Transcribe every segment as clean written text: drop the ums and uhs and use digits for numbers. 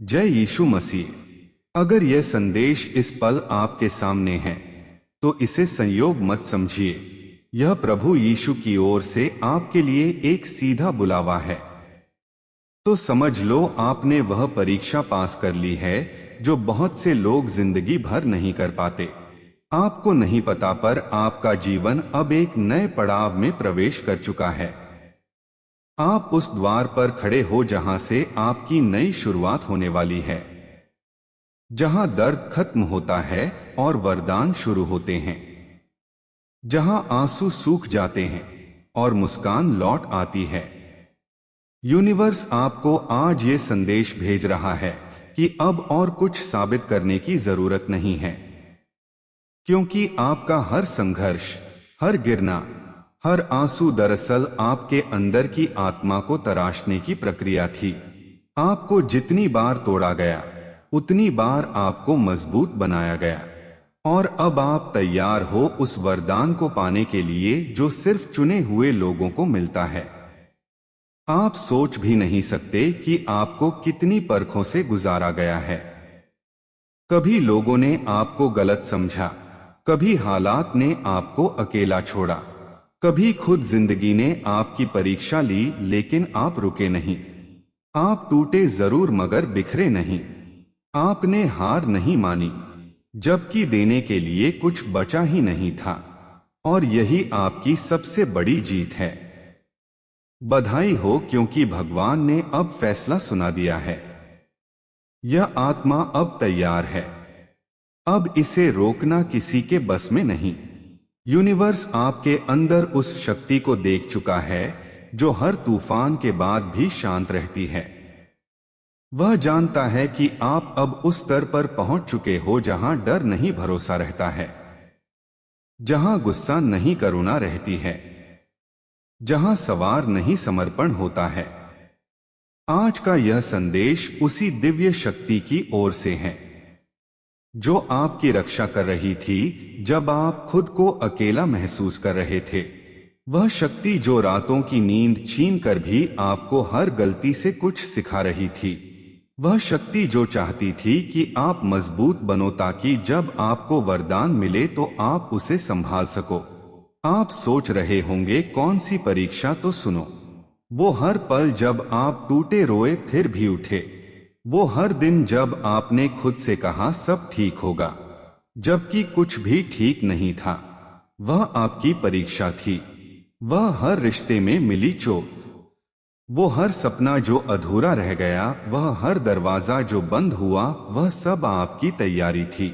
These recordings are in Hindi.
जय यीशु मसीह। अगर यह संदेश इस पल आपके सामने है तो इसे संयोग मत समझिए। यह प्रभु यीशु की ओर से आपके लिए एक सीधा बुलावा है। तो समझ लो, आपने वह परीक्षा पास कर ली है जो बहुत से लोग जिंदगी भर नहीं कर पाते। आपको नहीं पता, पर आपका जीवन अब एक नए पड़ाव में प्रवेश कर चुका है। आप उस द्वार पर खड़े हो जहां से आपकी नई शुरुआत होने वाली है, जहां दर्द खत्म होता है और वरदान शुरू होते हैं, जहां आंसू सूख जाते हैं और मुस्कान लौट आती है। यूनिवर्स आपको आज ये संदेश भेज रहा है कि अब और कुछ साबित करने की जरूरत नहीं है, क्योंकि आपका हर संघर्ष, हर गिरना, हर आंसू दरअसल आपके अंदर की आत्मा को तराशने की प्रक्रिया थी। आपको जितनी बार तोड़ा गया, उतनी बार आपको मजबूत बनाया गया, और अब आप तैयार हो उस वरदान को पाने के लिए जो सिर्फ चुने हुए लोगों को मिलता है। आप सोच भी नहीं सकते कि आपको कितनी परखों से गुजारा गया है। कभी लोगों ने आपको गलत समझा, कभी हालात ने आपको अकेला छोड़ा, कभी खुद जिंदगी ने आपकी परीक्षा ली, लेकिन आप रुके नहीं। आप टूटे जरूर मगर बिखरे नहीं। आपने हार नहीं मानी, जबकि देने के लिए कुछ बचा ही नहीं था, और यही आपकी सबसे बड़ी जीत है। बधाई हो, क्योंकि भगवान ने अब फैसला सुना दिया है। यह आत्मा अब तैयार है। अब इसे रोकना किसी के बस में नहीं। यूनिवर्स आपके अंदर उस शक्ति को देख चुका है जो हर तूफान के बाद भी शांत रहती है। वह जानता है कि आप अब उस स्तर पर पहुंच चुके हो जहां डर नहीं भरोसा रहता है, जहां गुस्सा नहीं करुणा रहती है, जहां सवार नहीं समर्पण होता है। आज का यह संदेश उसी दिव्य शक्ति की ओर से है जो आपकी रक्षा कर रही थी जब आप खुद को अकेला महसूस कर रहे थे। वह शक्ति जो रातों की नींद छीन कर भी आपको हर गलती से कुछ सिखा रही थी। वह शक्ति जो चाहती थी कि आप मजबूत बनो, ताकि जब आपको वरदान मिले तो आप उसे संभाल सको। आप सोच रहे होंगे, कौन सी परीक्षा? तो सुनो, वो हर पल जब आप टूटे रोए फिर भी उठे। वो हर दिन जब आपने खुद से कहा सब ठीक होगा, जबकि कुछ भी ठीक नहीं था। वह आपकी परीक्षा थी। वह हर रिश्ते में मिली चोट, वो हर सपना जो अधूरा रह गया, वह हर दरवाजा जो बंद हुआ, वह सब आपकी तैयारी थी।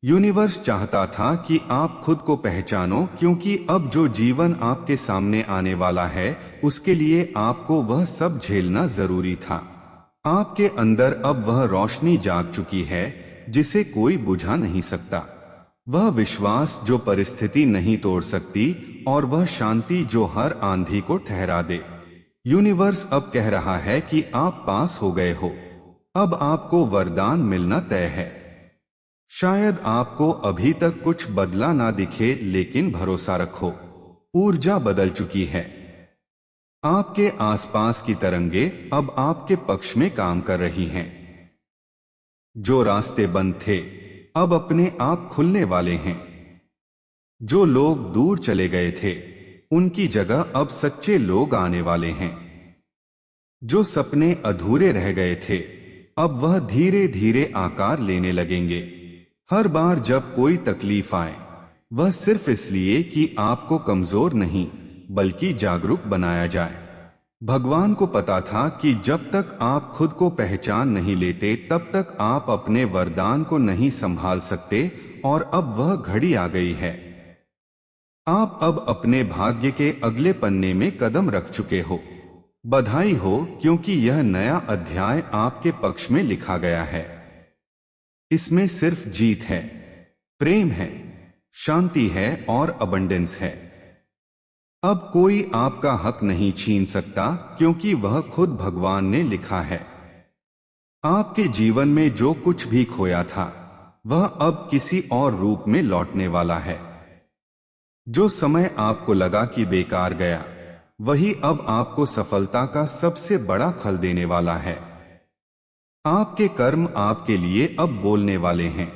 यूनिवर्स चाहता था कि आप खुद को पहचानो, क्योंकि अब जो जीवन आपके सामने आने वाला है उसके लिए आपको वह सब झेलना जरूरी था। आपके अंदर अब वह रोशनी जाग चुकी है जिसे कोई बुझा नहीं सकता। वह विश्वास जो परिस्थिति नहीं तोड़ सकती, और वह शांति जो हर आंधी को ठहरा दे। यूनिवर्स अब कह रहा है कि आप पास हो गए हो। अब आपको वरदान मिलना तय है। शायद आपको अभी तक कुछ बदला ना दिखे, लेकिन भरोसा रखो, ऊर्जा बदल चुकी है। आपके आसपास की तरंगे अब आपके पक्ष में काम कर रही हैं। जो रास्ते बंद थे अब अपने आप खुलने वाले हैं। जो लोग दूर चले गए थे उनकी जगह अब सच्चे लोग आने वाले हैं। जो सपने अधूरे रह गए थे अब वह धीरे धीरे आकार लेने लगेंगे। हर बार जब कोई तकलीफ आए, वह सिर्फ इसलिए कि आपको कमजोर नहीं बल्कि जागरूक बनाया जाए। भगवान को पता था कि जब तक आप खुद को पहचान नहीं लेते तब तक आप अपने वरदान को नहीं संभाल सकते, और अब वह घड़ी आ गई है। आप अब अपने भाग्य के अगले पन्ने में कदम रख चुके हो। बधाई हो, क्योंकि यह नया अध्याय आपके पक्ष में लिखा गया है। इसमें सिर्फ जीत है, प्रेम है, शांति है और अबंडेंस है। अब कोई आपका हक नहीं छीन सकता, क्योंकि वह खुद भगवान ने लिखा है। आपके जीवन में जो कुछ भी खोया था वह अब किसी और रूप में लौटने वाला है। जो समय आपको लगा कि बेकार गया, वही अब आपको सफलता का सबसे बड़ा फल देने वाला है। आपके कर्म आपके लिए अब बोलने वाले हैं।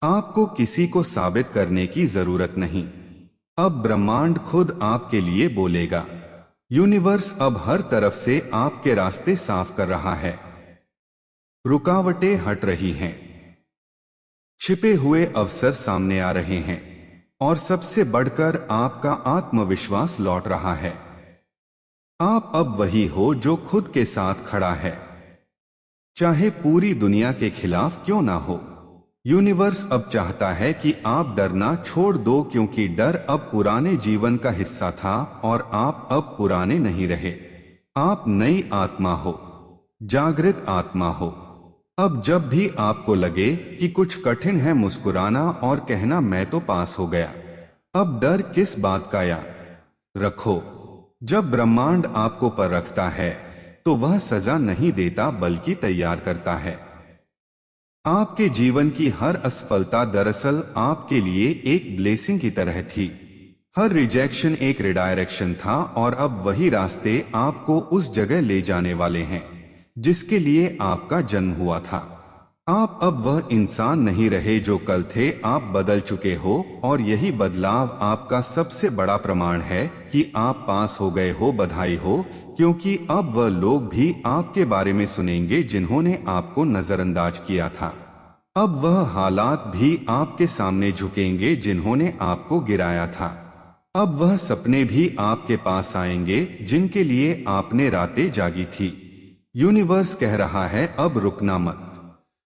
आपको किसी को साबित करने की जरूरत नहीं। अब ब्रह्मांड खुद आपके लिए बोलेगा। यूनिवर्स अब हर तरफ से आपके रास्ते साफ कर रहा है। रुकावटें हट रही हैं, छिपे हुए अवसर सामने आ रहे हैं और सबसे बढ़कर आपका आत्मविश्वास लौट रहा है। आप अब वही हो जो खुद के साथ खड़ा है, चाहे पूरी दुनिया के खिलाफ क्यों ना हो। यूनिवर्स अब चाहता है कि आप डरना छोड़ दो, क्योंकि डर अब पुराने जीवन का हिस्सा था और आप अब पुराने नहीं रहे। आप नई आत्मा हो, जागृत आत्मा हो। अब जब भी आपको लगे कि कुछ कठिन है, मुस्कुराना और कहना मैं तो पास हो गया। अब डर किस बात का याद रखो। जब ब्रह्मांड आपको पर रखता है तो वह सजा नहीं देता बल्कि तैयार करता है। आपके जीवन की हर असफलता दरअसल आपके लिए एक ब्लेसिंग की तरह थी। हर रिजेक्शन एक रिडायरेक्शन था और अब वही रास्ते आपको उस जगह ले जाने वाले हैं जिसके लिए आपका जन्म हुआ था। आप अब वह इंसान नहीं रहे जो कल थे, आप बदल चुके हो और यही बदलाव आपका सबसे बड़ा प्रमाण है कि आप पास हो गए हो। बधाई हो, क्योंकि अब वह लोग भी आपके बारे में सुनेंगे जिन्होंने आपको नजरअंदाज किया था। अब वह हालात भी आपके सामने झुकेंगे जिन्होंने आपको गिराया था। अब वह सपने भी आपके पास आएंगे जिनके लिए आपने रातें जागी थी। यूनिवर्स कह रहा है अब रुकना मत।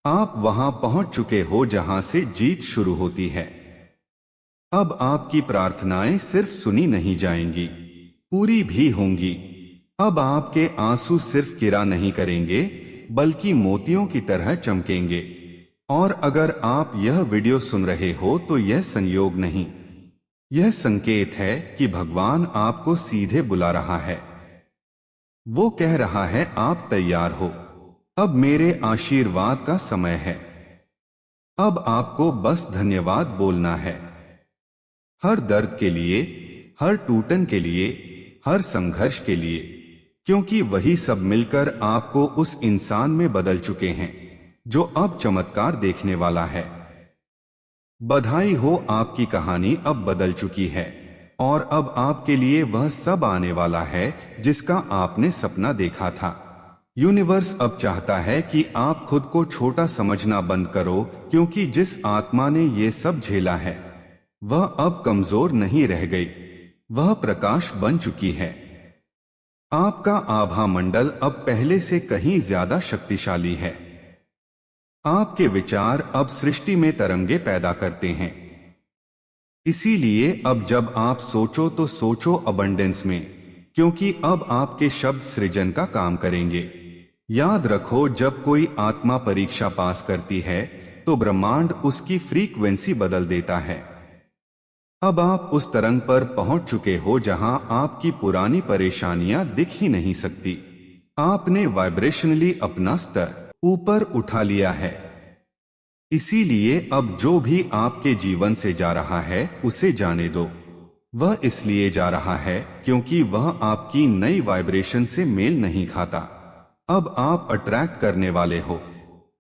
आप वहां पहुंच चुके हो जहां से जीत शुरू होती है। अब आपकी प्रार्थनाएं सिर्फ सुनी नहीं जाएंगी, पूरी भी होंगी। अब आपके आंसू सिर्फ किरा नहीं करेंगे बल्कि मोतियों की तरह चमकेंगे। और अगर आप यह वीडियो सुन रहे हो तो यह संयोग नहीं, यह संकेत है कि भगवान आपको सीधे बुला रहा है। वो कह रहा है आप तैयार हो, अब मेरे आशीर्वाद का समय है। अब आपको बस धन्यवाद बोलना है, हर दर्द के लिए, हर टूटन के लिए, हर संघर्ष के लिए, क्योंकि वही सब मिलकर आपको उस इंसान में बदल चुके हैं जो अब चमत्कार देखने वाला है। बधाई हो, आपकी कहानी अब बदल चुकी है और अब आपके लिए वह सब आने वाला है जिसका आपने सपना देखा था। यूनिवर्स अब चाहता है कि आप खुद को छोटा समझना बंद करो, क्योंकि जिस आत्मा ने ये सब झेला है वह अब कमजोर नहीं रह गई, वह प्रकाश बन चुकी है। आपका आभा मंडल अब पहले से कहीं ज्यादा शक्तिशाली है। आपके विचार अब सृष्टि में तरंगे पैदा करते हैं। इसीलिए अब जब आप सोचो तो सोचो अबंडेंस में, क्योंकि अब आपके शब्द सृजन का काम करेंगे। याद रखो, जब कोई आत्मा परीक्षा पास करती है तो ब्रह्मांड उसकी फ्रीक्वेंसी बदल देता है। अब आप उस तरंग पर पहुंच चुके हो जहां आपकी पुरानी परेशानियां दिख ही नहीं सकती। आपने वाइब्रेशनली अपना स्तर ऊपर उठा लिया है। इसीलिए अब जो भी आपके जीवन से जा रहा है उसे जाने दो। वह इसलिए जा रहा है क्योंकि वह आपकी नई वाइब्रेशन से मेल नहीं खाता। अब आप अट्रैक्ट करने वाले हो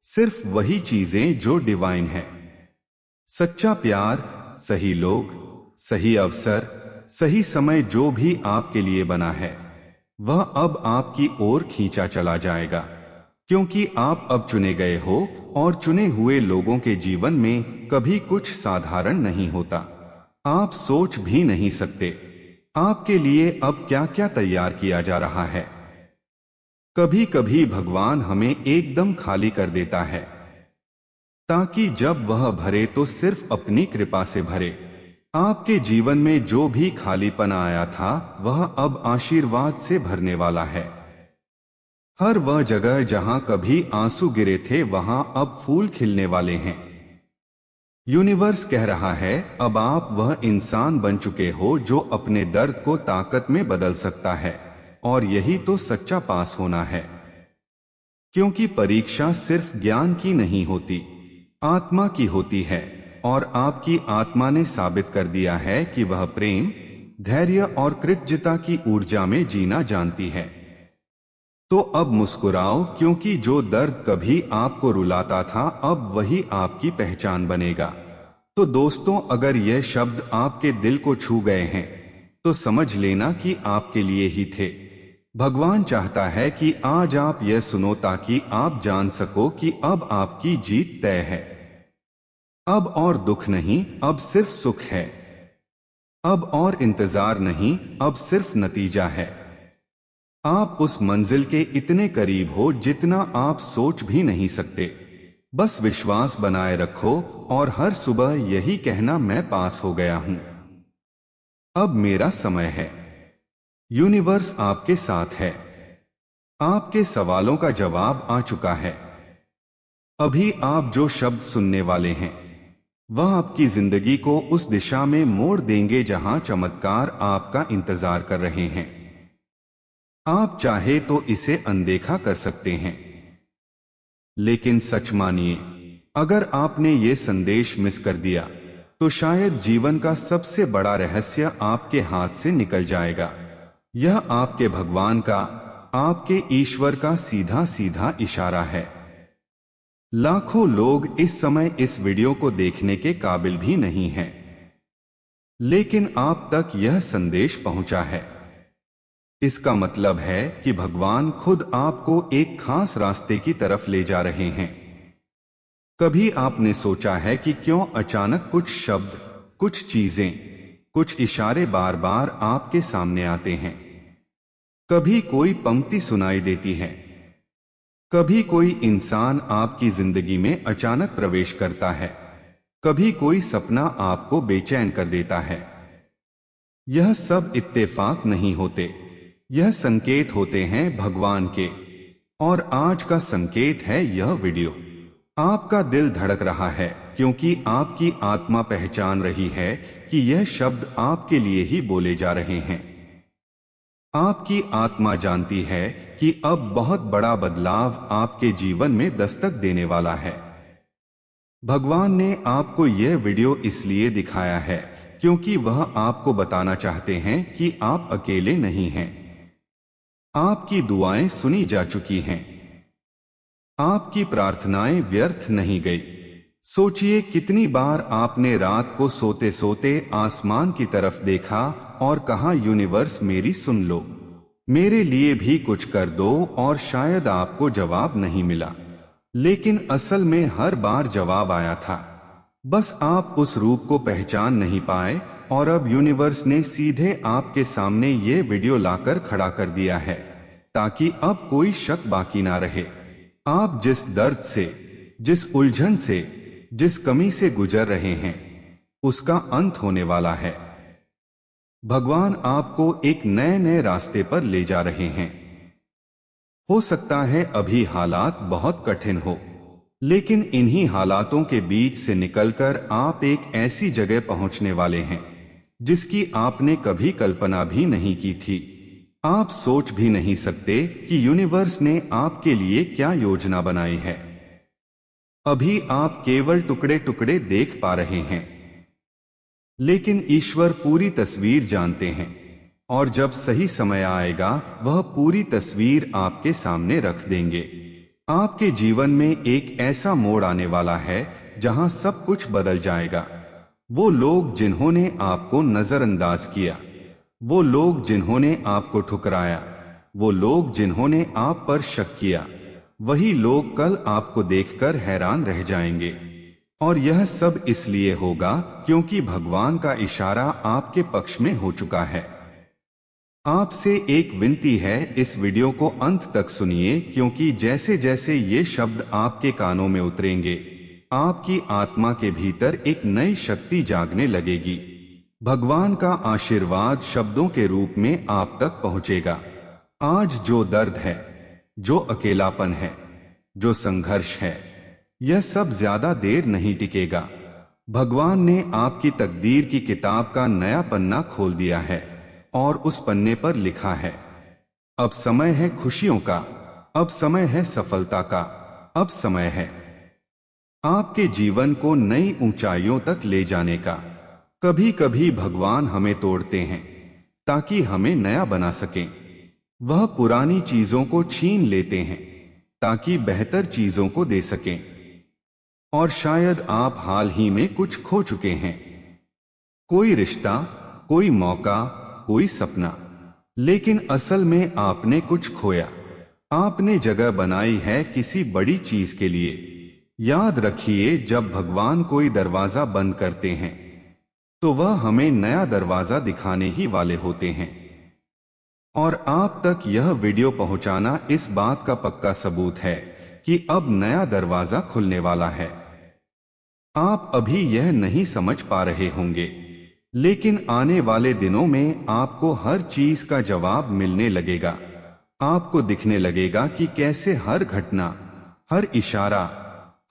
सिर्फ वही चीजें जो डिवाइन है। सच्चा प्यार, सही लोग, सही अवसर, सही समय जो भी आपके लिए बना है वह अब आपकी ओर खींचा चला जाएगा, क्योंकि आप अब चुने गए हो और चुने हुए लोगों के जीवन में कभी कुछ साधारण नहीं होता। आप सोच भी नहीं सकते आपके लिए अब क्या क्या तैयार किया जा रहा है। कभी कभी भगवान हमें एकदम खाली कर देता है ताकि जब वह भरे तो सिर्फ अपनी कृपा से भरे। आपके जीवन में जो भी खालीपन आया था वह अब आशीर्वाद से भरने वाला है। हर वह जगह जहां कभी आंसू गिरे थे वहां अब फूल खिलने वाले हैं। यूनिवर्स कह रहा है अब आप वह इंसान बन चुके हो जो अपने दर्द को ताकत में बदल सकता है, और यही तो सच्चा पास होना है। क्योंकि परीक्षा सिर्फ ज्ञान की नहीं होती, आत्मा की होती है, और आपकी आत्मा ने साबित कर दिया है कि वह प्रेम, धैर्य और कृतज्ञता की ऊर्जा में जीना जानती है। तो अब मुस्कुराओ, क्योंकि जो दर्द कभी आपको रुलाता था अब वही आपकी पहचान बनेगा। तो दोस्तों, अगर यह शब्द आपके दिल को छू गए हैं तो समझ लेना कि आपके लिए ही थे। भगवान चाहता है कि आज आप यह सुनो ताकि आप जान सको कि अब आपकी जीत तय है। अब और दुख नहीं, अब सिर्फ सुख है। अब और इंतजार नहीं, अब सिर्फ नतीजा है। आप उस मंजिल के इतने करीब हो जितना आप सोच भी नहीं सकते। बस विश्वास बनाए रखो और हर सुबह यही कहना, मैं पास हो गया हूं, अब मेरा समय है। यूनिवर्स आपके साथ है। आपके सवालों का जवाब आ चुका है। अभी आप जो शब्द सुनने वाले हैं वह आपकी जिंदगी को उस दिशा में मोड़ देंगे जहां चमत्कार आपका इंतजार कर रहे हैं। आप चाहे तो इसे अनदेखा कर सकते हैं, लेकिन सच मानिए, अगर आपने ये संदेश मिस कर दिया तो शायद जीवन का सबसे बड़ा रहस्य आपके हाथ से निकल जाएगा। यह आपके भगवान का, आपके ईश्वर का सीधा सीधा इशारा है। लाखों लोग इस समय इस वीडियो को देखने के काबिल भी नहीं हैं, लेकिन आप तक यह संदेश पहुंचा है। इसका मतलब है कि भगवान खुद आपको एक खास रास्ते की तरफ ले जा रहे हैं। कभी आपने सोचा है कि क्यों अचानक कुछ शब्द, कुछ चीजें, कुछ इशारे बार बार आपके सामने आते हैं? कभी कोई पंक्ति सुनाई देती है, कभी कोई इंसान आपकी जिंदगी में अचानक प्रवेश करता है, कभी कोई सपना आपको बेचैन कर देता है। यह सब इत्तेफाक नहीं होते, यह संकेत होते हैं भगवान के। और आज का संकेत है यह वीडियो। आपका दिल धड़क रहा है क्योंकि आपकी आत्मा पहचान रही है कि यह शब्द आपके लिए ही बोले जा रहे हैं। आपकी आत्मा जानती है कि अब बहुत बड़ा बदलाव आपके जीवन में दस्तक देने वाला है। भगवान ने आपको यह वीडियो इसलिए दिखाया है क्योंकि वह आपको बताना चाहते हैं कि आप अकेले नहीं हैं। आपकी दुआएं सुनी जा चुकी हैं। आपकी प्रार्थनाएं व्यर्थ नहीं गई। सोचिए कितनी बार आपने रात को सोते सोते आसमान की तरफ देखा और कहा, यूनिवर्स मेरी सुन लो, मेरे लिए भी कुछ कर दो। और शायद आपको जवाब नहीं मिला, लेकिन असल में हर बार जवाब आया था। बस आप उस रूप को पहचान नहीं पाए। और अब यूनिवर्स ने सीधे आपके सामने ये वीडियो लाकर खड़ा कर दिया है ताकि अब कोई शक बाकी ना रहे। आप जिस दर्द से, जिस उलझन से, जिस कमी से गुजर रहे हैं उसका अंत होने वाला है। भगवान आपको एक नए नए रास्ते पर ले जा रहे हैं। हो सकता है अभी हालात बहुत कठिन हो, लेकिन इन्हीं हालातों के बीच से निकलकर आप एक ऐसी जगह पहुंचने वाले हैं जिसकी आपने कभी कल्पना भी नहीं की थी। आप सोच भी नहीं सकते कि यूनिवर्स ने आपके लिए क्या योजना बनाई है। अभी आप केवल टुकड़े टुकड़े देख पा रहे हैं, लेकिन ईश्वर पूरी तस्वीर जानते हैं और जब सही समय आएगा वह पूरी तस्वीर आपके सामने रख देंगे। आपके जीवन में एक ऐसा मोड़ आने वाला है जहां सब कुछ बदल जाएगा। वो लोग जिन्होंने आपको नजरअंदाज किया, वो लोग जिन्होंने आपको ठुकराया, वो लोग जिन्होंने आप पर शक किया, वही लोग कल आपको देखकर हैरान रह जाएंगे। और यह सब इसलिए होगा क्योंकि भगवान का इशारा आपके पक्ष में हो चुका है। आपसे एक विनती है, इस वीडियो को अंत तक सुनिए, क्योंकि जैसे जैसे ये शब्द आपके कानों में उतरेंगे आपकी आत्मा के भीतर एक नई शक्ति जागने लगेगी। भगवान का आशीर्वाद शब्दों के रूप में आप तक पहुंचेगा। आज जो दर्द है, जो अकेलापन है, जो संघर्ष है, यह सब ज्यादा देर नहीं टिकेगा। भगवान ने आपकी तकदीर की किताब का नया पन्ना खोल दिया है और उस पन्ने पर लिखा है, अब समय है खुशियों का, अब समय है सफलता का, अब समय है आपके जीवन को नई ऊंचाइयों तक ले जाने का। कभी कभी भगवान हमें तोड़ते हैं ताकि हमें नया बना सकें। वह पुरानी चीजों को छीन लेते हैं ताकि बेहतर चीजों को दे सकें। और शायद आप हाल ही में कुछ खो चुके हैं, कोई रिश्ता, कोई मौका, कोई सपना। लेकिन असल में आपने कुछ खोया। आपने जगह बनाई है किसी बड़ी चीज के लिए। याद रखिए, जब भगवान कोई दरवाजा बंद करते हैं तो वह हमें नया दरवाजा दिखाने ही वाले होते हैं। और आप तक यह वीडियो पहुंचाना इस बात का पक्का सबूत है कि अब नया दरवाजा खुलने वाला है। आप अभी यह नहीं समझ पा रहे होंगे, लेकिन आने वाले दिनों में आपको हर चीज का जवाब मिलने लगेगा। आपको दिखने लगेगा कि कैसे हर घटना, हर इशारा,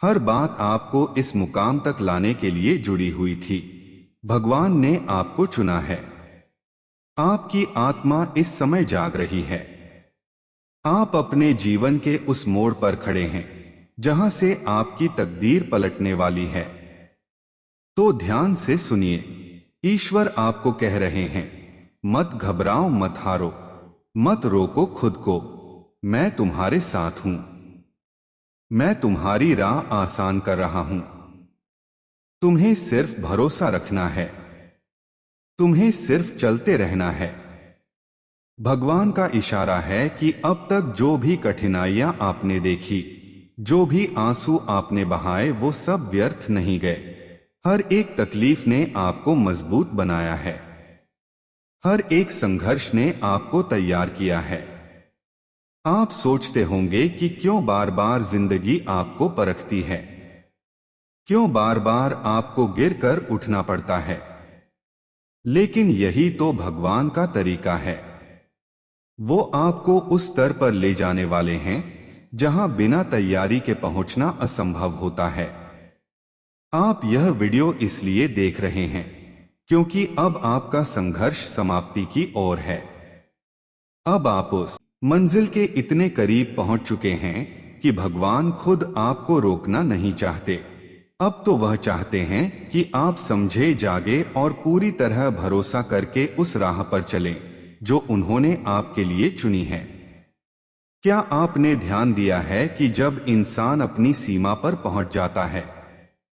हर बात आपको इस मुकाम तक लाने के लिए जुड़ी हुई थी। भगवान ने आपको चुना है। आपकी आत्मा इस समय जाग रही है। आप अपने जीवन के उस मोड़ पर खड़े हैं जहां से आपकी तकदीर पलटने वाली है। तो ध्यान से सुनिए, ईश्वर आपको कह रहे हैं, मत घबराओ, मत हारो, मत रोको खुद को। मैं तुम्हारे साथ हूं। मैं तुम्हारी राह आसान कर रहा हूं। तुम्हें सिर्फ भरोसा रखना है। तुम्हें सिर्फ चलते रहना है। भगवान का इशारा है कि अब तक जो भी कठिनाइयां आपने देखी, जो भी आंसू आपने बहाए, वो सब व्यर्थ नहीं गए। हर एक तकलीफ ने आपको मजबूत बनाया है। हर एक संघर्ष ने आपको तैयार किया है। आप सोचते होंगे कि क्यों बार बार जिंदगी आपको परखती है, क्यों बार बार आपको गिरकर उठना पड़ता है। लेकिन यही तो भगवान का तरीका है। वो आपको उस स्तर पर ले जाने वाले हैं जहां बिना तैयारी के पहुंचना असंभव होता है। आप यह वीडियो इसलिए देख रहे हैं क्योंकि अब आपका संघर्ष समाप्ति की ओर है। अब आप उस मंजिल के इतने करीब पहुंच चुके हैं कि भगवान खुद आपको रोकना नहीं चाहते। अब तो वह चाहते हैं कि आप समझे, जागे और पूरी तरह भरोसा करके उस राह पर चलें जो उन्होंने आपके लिए चुनी है। क्या आपने ध्यान दिया है कि जब इंसान अपनी सीमा पर पहुंच जाता है,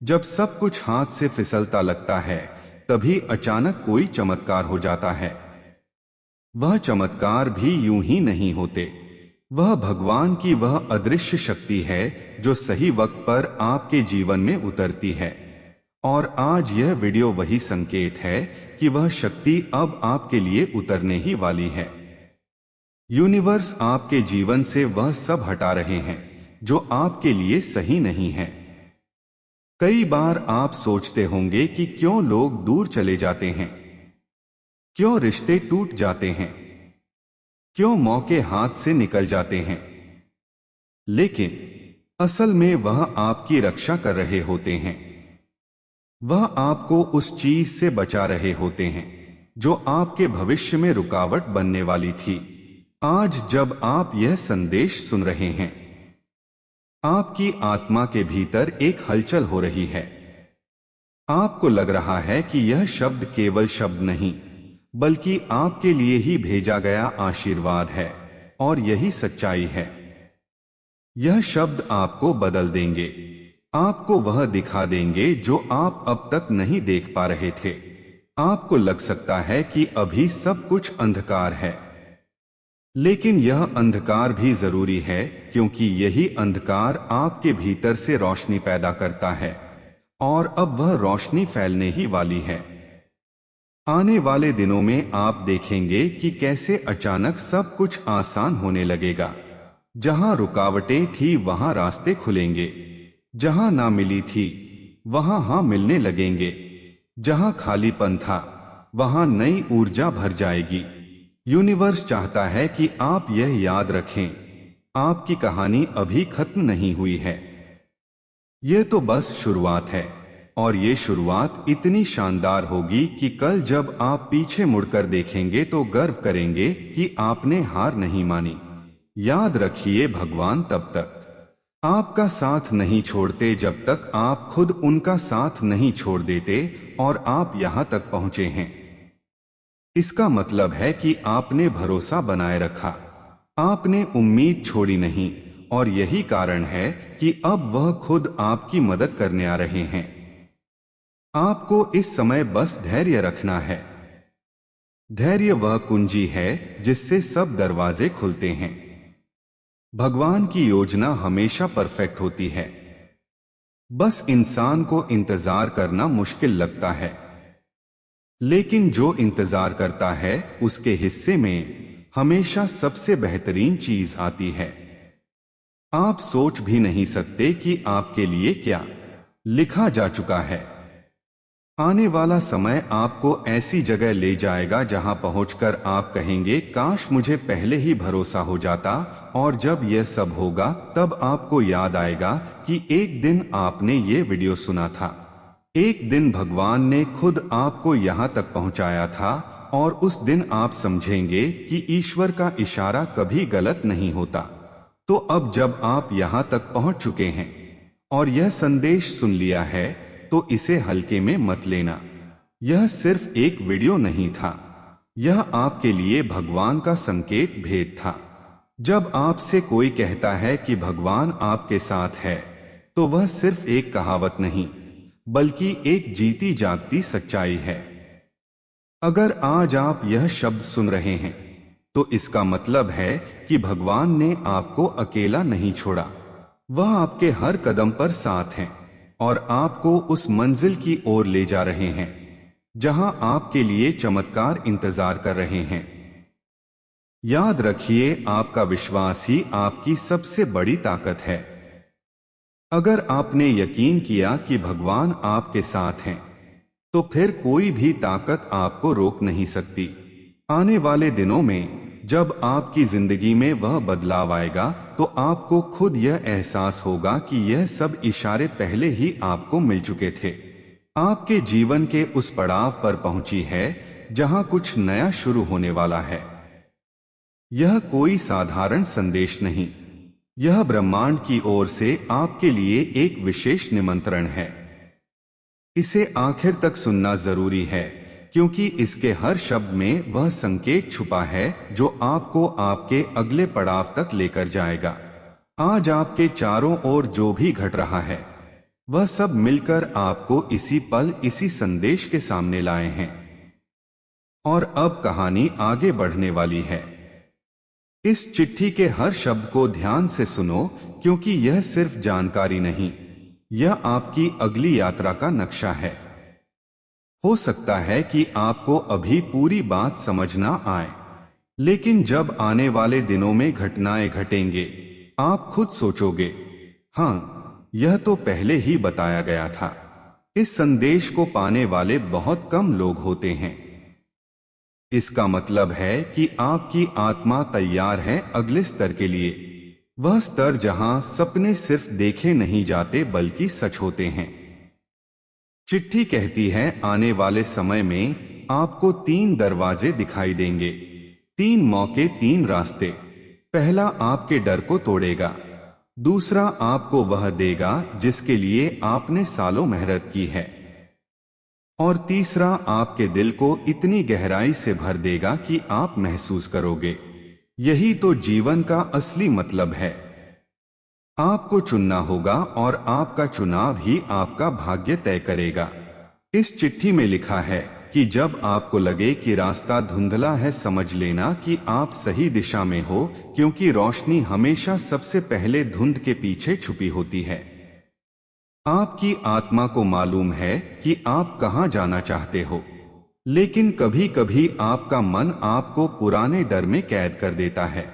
जब सब कुछ हाथ से फिसलता लगता है, तभी अचानक कोई चमत्कार हो जाता है। वह चमत्कार भी यूं ही नहीं होते। वह भगवान की वह अदृश्य शक्ति है जो सही वक्त पर आपके जीवन में उतरती है। और आज यह वीडियो वही संकेत है कि वह शक्ति अब आपके लिए उतरने ही वाली है। यूनिवर्स आपके जीवन से वह सब हटा रहे हैं जो आपके लिए सही नहीं है। कई बार आप सोचते होंगे कि क्यों लोग दूर चले जाते हैं, क्यों रिश्ते टूट जाते हैं, क्यों मौके हाथ से निकल जाते हैं। लेकिन असल में वह आपकी रक्षा कर रहे होते हैं। वह आपको उस चीज से बचा रहे होते हैं जो आपके भविष्य में रुकावट बनने वाली थी। आज जब आप यह संदेश सुन रहे हैं, आपकी आत्मा के भीतर एक हलचल हो रही है। आपको लग रहा है कि यह शब्द केवल शब्द नहीं, बल्कि आपके लिए ही भेजा गया आशीर्वाद है। और यही सच्चाई है। यह शब्द आपको बदल देंगे, आपको वह दिखा देंगे जो आप अब तक नहीं देख पा रहे थे। आपको लग सकता है कि अभी सब कुछ अंधकार है, लेकिन यह अंधकार भी जरूरी है, क्योंकि यही अंधकार आपके भीतर से रोशनी पैदा करता है। और अब वह रोशनी फैलने ही वाली है। आने वाले दिनों में आप देखेंगे कि कैसे अचानक सब कुछ आसान होने लगेगा। जहां रुकावटें थी वहां रास्ते खुलेंगे, जहां ना मिली थी वहां हाँ मिलने लगेंगे, जहां खालीपन था वहां नई ऊर्जा भर जाएगी। यूनिवर्स चाहता है कि आप यह याद रखें, आपकी कहानी अभी खत्म नहीं हुई है। यह तो बस शुरुआत है। और ये शुरुआत इतनी शानदार होगी कि कल जब आप पीछे मुड़कर देखेंगे तो गर्व करेंगे कि आपने हार नहीं मानी। याद रखिए, भगवान तब तक आपका साथ नहीं छोड़ते जब तक आप खुद उनका साथ नहीं छोड़ देते। और आप यहां तक पहुंचे हैं, इसका मतलब है कि आपने भरोसा बनाए रखा। आपने उम्मीद छोड़ी नहीं, और यही कारण है कि अब वह खुद आपकी मदद करने आ रहे हैं। आपको इस समय बस धैर्य रखना है। धैर्य वह कुंजी है जिससे सब दरवाजे खुलते हैं। भगवान की योजना हमेशा परफेक्ट होती है, बस इंसान को इंतजार करना मुश्किल लगता है। लेकिन जो इंतजार करता है उसके हिस्से में हमेशा सबसे बेहतरीन चीज आती है। आप सोच भी नहीं सकते कि आपके लिए क्या लिखा जा चुका है। आने वाला समय आपको ऐसी जगह ले जाएगा जहां पहुंचकर आप कहेंगे, काश मुझे पहले ही भरोसा हो जाता। और जब यह सब होगा तब आपको याद आएगा कि एक दिन आपने ये वीडियो सुना था, एक दिन भगवान ने खुद आपको यहां तक पहुंचाया था, और उस दिन आप समझेंगे कि ईश्वर का इशारा कभी गलत नहीं होता। तो अब जब आप यहां तक पहुंच चुके हैं और यह संदेश सुन लिया है, तो इसे हल्के में मत लेना। यह सिर्फ एक वीडियो नहीं था, यह आपके लिए भगवान का संकेत भेद था। जब आपसे कोई कहता है कि भगवान आपके साथ है, तो वह सिर्फ एक कहावत नहीं, बल्कि एक जीती जागती सच्चाई है। अगर आज आप यह शब्द सुन रहे हैं, तो इसका मतलब है कि भगवान ने आपको अकेला नहीं छोड़ा। वह आपके हर कदम पर साथ हैं और आपको उस मंजिल की ओर ले जा रहे हैं जहां आपके लिए चमत्कार इंतजार कर रहे हैं। याद रखिए, आपका विश्वास ही आपकी सबसे बड़ी ताकत है। अगर आपने यकीन किया कि भगवान आपके साथ हैं, तो फिर कोई भी ताकत आपको रोक नहीं सकती। आने वाले दिनों में जब आपकी जिंदगी में वह बदलाव आएगा, तो आपको खुद यह एहसास होगा कि यह सब इशारे पहले ही आपको मिल चुके थे। आपके जीवन के उस पड़ाव पर पहुंची है जहां कुछ नया शुरू होने वाला है। यह कोई साधारण संदेश नहीं, यह ब्रह्मांड की ओर से आपके लिए एक विशेष निमंत्रण है। इसे आखिर तक सुनना जरूरी है, क्योंकि इसके हर शब्द में वह संकेत छुपा है जो आपको आपके अगले पड़ाव तक लेकर जाएगा। आज आपके चारों ओर जो भी घट रहा है, वह सब मिलकर आपको इसी पल इसी संदेश के सामने लाए हैं। और अब कहानी आगे बढ़ने वाली है। इस चिट्ठी के हर शब्द को ध्यान से सुनो, क्योंकि यह सिर्फ जानकारी नहीं, यह आपकी अगली यात्रा का नक्शा है। हो सकता है कि आपको अभी पूरी बात समझ ना आए, लेकिन जब आने वाले दिनों में घटनाएं घटेंगे, आप खुद सोचोगे, हाँ, यह तो पहले ही बताया गया था। इस संदेश को पाने वाले बहुत कम लोग होते हैं। इसका मतलब है कि आपकी आत्मा तैयार है अगले स्तर के लिए, वह स्तर जहां सपने सिर्फ देखे नहीं जाते बल्कि सच होते हैं। चिट्ठी कहती है, आने वाले समय में आपको 3 दरवाजे दिखाई देंगे, 3 मौके, 3 रास्ते। पहला आपके डर को तोड़ेगा, दूसरा आपको वह देगा जिसके लिए आपने सालों मेहनत की है, और तीसरा आपके दिल को इतनी गहराई से भर देगा कि आप महसूस करोगे, यही तो जीवन का असली मतलब है। आपको चुनना होगा और आपका चुनाव ही आपका भाग्य तय करेगा। इस चिट्ठी में लिखा है कि जब आपको लगे कि रास्ता धुंधला है, समझ लेना कि आप सही दिशा में हो, क्योंकि रोशनी हमेशा सबसे पहले धुंध के पीछे छुपी होती है। आपकी आत्मा को मालूम है कि आप कहां जाना चाहते हो, लेकिन कभी कभी आपका मन आपको पुराने डर में कैद कर देता है।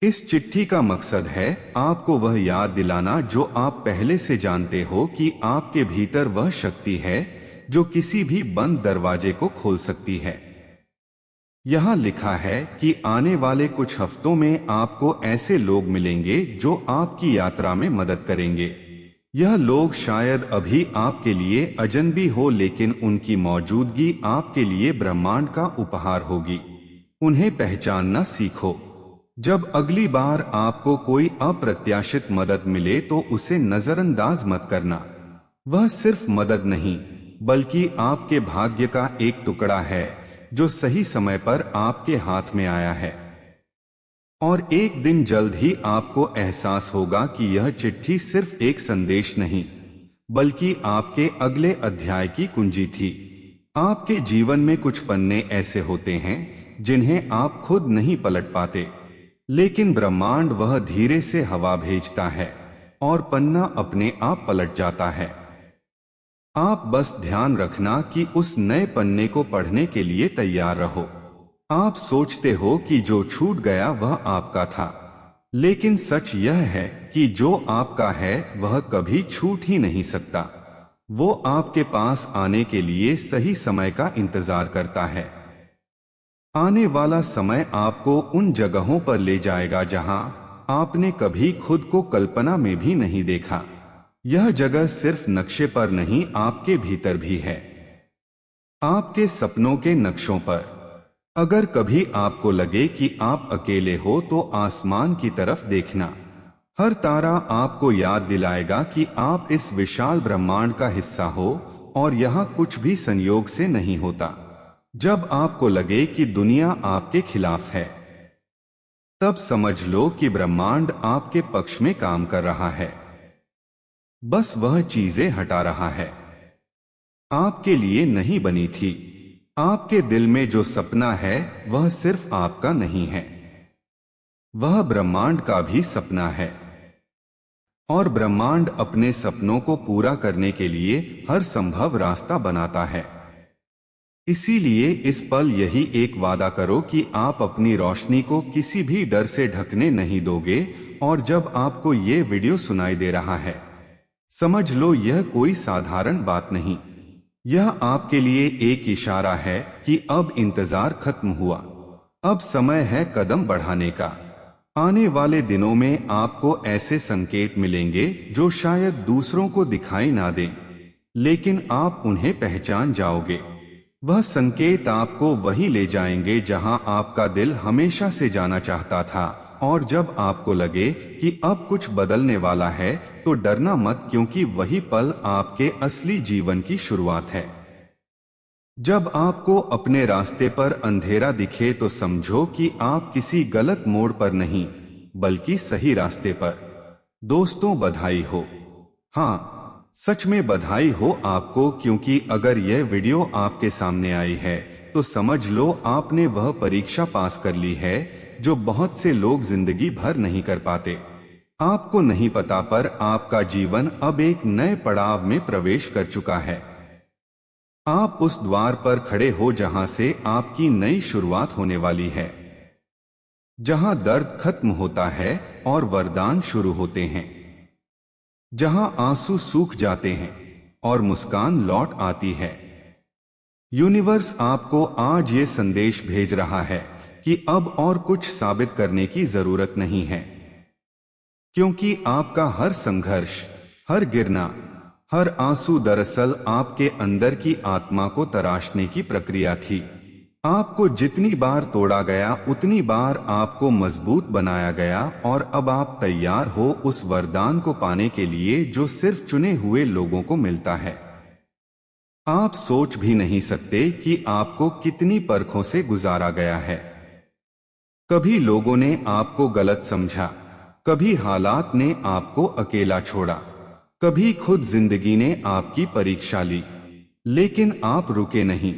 इस चिट्ठी का मकसद है आपको वह याद दिलाना जो आप पहले से जानते हो, कि आपके भीतर वह शक्ति है जो किसी भी बंद दरवाजे को खोल सकती है। यहां लिखा है कि आने वाले कुछ हफ्तों में आपको ऐसे लोग मिलेंगे जो आपकी यात्रा में मदद करेंगे। यह लोग शायद अभी आपके लिए अजनबी हो, लेकिन उनकी मौजूदगी आपके लिए ब्रह्मांड का उपहार होगी। उन्हें पहचानना सीखो। जब अगली बार आपको कोई अप्रत्याशित मदद मिले तो उसे नजरअंदाज मत करना। वह सिर्फ मदद नहीं, बल्कि आपके भाग्य का एक टुकड़ा है जो सही समय पर आपके हाथ में आया है। और एक दिन जल्द ही आपको एहसास होगा कि यह चिट्ठी सिर्फ एक संदेश नहीं, बल्कि आपके अगले अध्याय की कुंजी थी। आपके जीवन में कुछ पन्ने ऐसे होते हैं जिन्हें आप खुद नहीं पलट पाते, लेकिन ब्रह्मांड वह धीरे से हवा भेजता है और पन्ना अपने आप पलट जाता है। आप बस ध्यान रखना कि उस नए पन्ने को पढ़ने के लिए तैयार रहो। आप सोचते हो कि जो छूट गया वह आपका था, लेकिन सच यह है कि जो आपका है वह कभी छूट ही नहीं सकता। वो आपके पास आने के लिए सही समय का इंतजार करता है। आने वाला समय आपको उन जगहों पर ले जाएगा जहां आपने कभी खुद को कल्पना में भी नहीं देखा। यह जगह सिर्फ नक्शे पर नहीं, आपके भीतर भी है, आपके सपनों के नक्शों पर। अगर कभी आपको लगे कि आप अकेले हो तो आसमान की तरफ देखना। हर तारा आपको याद दिलाएगा कि आप इस विशाल ब्रह्मांड का हिस्सा हो और यहाँ कुछ भी संयोग से नहीं होता। जब आपको लगे कि दुनिया आपके खिलाफ है, तब समझ लो कि ब्रह्मांड आपके पक्ष में काम कर रहा है, बस वह चीजें हटा रहा है। आपके लिए नहीं बनी थी। आपके दिल में जो सपना है वह सिर्फ आपका नहीं है, वह ब्रह्मांड का भी सपना है। और ब्रह्मांड अपने सपनों को पूरा करने के लिए हर संभव रास्ता बनाता है। इसीलिए इस पल यही एक वादा करो कि आप अपनी रोशनी को किसी भी डर से ढकने नहीं दोगे। और जब आपको ये वीडियो सुनाई दे रहा है, समझ लो यह कोई साधारण बात नहीं, यह आपके लिए एक इशारा है कि अब इंतजार खत्म हुआ, अब समय है कदम बढ़ाने का। आने वाले दिनों में आपको ऐसे संकेत मिलेंगे जो शायद दूसरों को दिखाई ना दें, लेकिन आप उन्हें पहचान जाओगे। वह संकेत आपको वहीं ले जाएंगे जहां आपका दिल हमेशा से जाना चाहता था। और जब आपको लगे कि अब कुछ बदलने वाला है तो डरना मत, क्योंकि वही पल आपके असली जीवन की शुरुआत है। जब आपको अपने रास्ते पर अंधेरा दिखे तो समझो कि आप किसी गलत मोड़ पर नहीं, बल्कि सही रास्ते पर। दोस्तों, बधाई हो। हाँ, सच में बधाई हो आपको, क्योंकि अगर यह वीडियो आपके सामने आई है तो समझ लो आपने वह परीक्षा पास कर ली है जो बहुत से लोग जिंदगी भर नहीं कर पाते। आपको नहीं पता, पर आपका जीवन अब एक नए पड़ाव में प्रवेश कर चुका है। आप उस द्वार पर खड़े हो जहां से आपकी नई शुरुआत होने वाली है, जहां दर्द खत्म होता है और वरदान शुरू होते हैं, जहां आंसू सूख जाते हैं और मुस्कान लौट आती है। यूनिवर्स आपको आज ये संदेश भेज रहा है कि अब और कुछ साबित करने की जरूरत नहीं है, क्योंकि आपका हर संघर्ष, हर गिरना, हर आंसू दरअसल आपके अंदर की आत्मा को तराशने की प्रक्रिया थी। आपको जितनी बार तोड़ा गया उतनी बार आपको मजबूत बनाया गया, और अब आप तैयार हो उस वरदान को पाने के लिए जो सिर्फ चुने हुए लोगों को मिलता है। आप सोच भी नहीं सकते कि आपको कितनी परखों से गुजारा गया है। कभी लोगों ने आपको गलत समझा, कभी हालात ने आपको अकेला छोड़ा, कभी खुद जिंदगी ने आपकी परीक्षा ली, लेकिन आप रुके नहीं।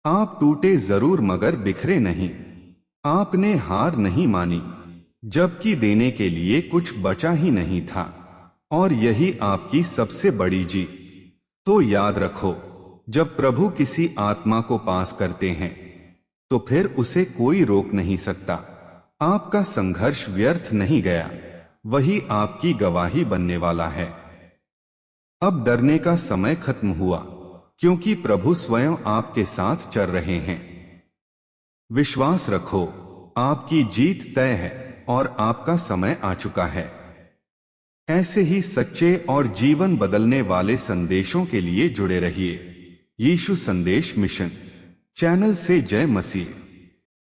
आप टूटे जरूर मगर बिखरे नहीं। आपने हार नहीं मानी, जबकि देने के लिए कुछ बचा ही नहीं था, और यही आपकी सबसे बड़ी जीत। तो याद रखो, जब प्रभु किसी आत्मा को पास करते हैं तो फिर उसे कोई रोक नहीं सकता। आपका संघर्ष व्यर्थ नहीं गया, वही आपकी गवाही बनने वाला है। अब डरने का समय खत्म हुआ, क्योंकि प्रभु स्वयं आपके साथ चल रहे हैं। विश्वास रखो, आपकी जीत तय है और आपका समय आ चुका है। ऐसे ही सच्चे और जीवन बदलने वाले संदेशों के लिए जुड़े रहिए। यीशु संदेश मिशन चैनल से जय मसीह।